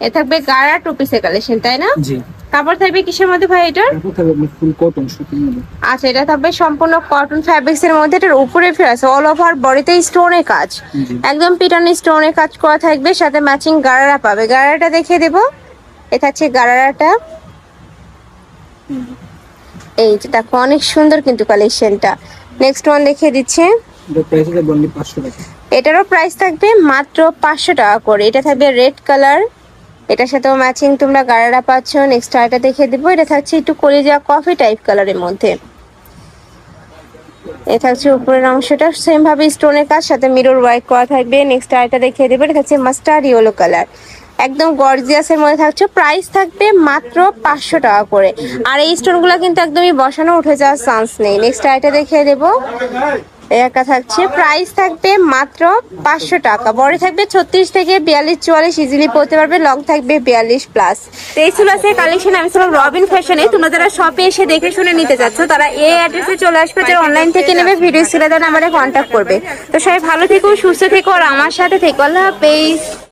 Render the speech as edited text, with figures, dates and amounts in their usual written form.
এ থাকবে গাড়া টু পিসের কালেকশন, তাই না? জি। কাপড় থাকবে কিসের মধ্যে ভাই এটা? কাপড় থাকবে আপনার ফুল কটন সুতির মধ্যে। আচ্ছা, এটা থাকবে সম্পূর্ণ কটন ফ্যাব্রিক্স এর মধ্যে। এটার উপরে আছে অল ওভার বডিতে স্টোনের কাজ, জি। একদম পিটানি স্টোনের কাজ করা থাকবে, সাথে ম্যাচিং গারারা পাবে। গারারাটা দেখিয়ে দেবো, এটা হচ্ছে গারারাটা। এই যে দেখো অনেক সুন্দর কিন্তু কালেকশনটা। নেক্সট ওয়ান দেখিয়ে দিচ্ছি। এটা প্রাইস থাকবে অনলি 500 টাকা। এটারও প্রাইস থাকবে মাত্র 500 টাকা করে। এটা থাকবে রেড কালার, এটার সাথেও ম্যাচিং তোমরা গারারা পাচ্ছ। নেক্সট আরেকটা দেখিয়ে দেবো, এটা থাকছে একটু কলিজা কফি টাইপ কালারের মধ্যে। এটা থাকছে উপরের অংশটা সেম ভাবে স্টোনের কাজ, সাথে মিরর ওয়ার্ক করা থাকবে। নেক্সট আরেকটা দেখিয়ে দেবো, এটা থাকছে মাস্টার্ড ইয়েলো কালার, একদম গর্জিয়াসের মধ্যে থাকছে। প্রাইস থাকবে মাত্র 500 টাকা করে। আর এই স্টোনগুলো কিন্তু একদমই বসানো উঠে যাওয়ার চান্স নেই। নেক্সট আরেকটা দেখিয়ে দেবো, একটা থাকছে, প্রাইস থাকবে মাত্র 500 টাকা। বড় থাকবে 36 থেকে 42 44 ইজিলি পড়তে পারবে, লং থাকবে 42 প্লাস। এই ছিল আছে কালেকশন। আমি ছিলাম রবিন ফ্যাশনে। তোমরা যারা শপে এসে দেখে শুনে নিতে চাচ্ছ তারা এই অ্যাড্রেসে চলে আসবে, যারা অনলাইন থেকে নেবে ভিডিও স্ক্রিনে দেন আমাদের কন্ট্যাক্ট করবে। তো সবাই ভালো থেকো, সুস্থ থেকো, আর আমার সাথে থেকো। আল্লাহ হাফেজ।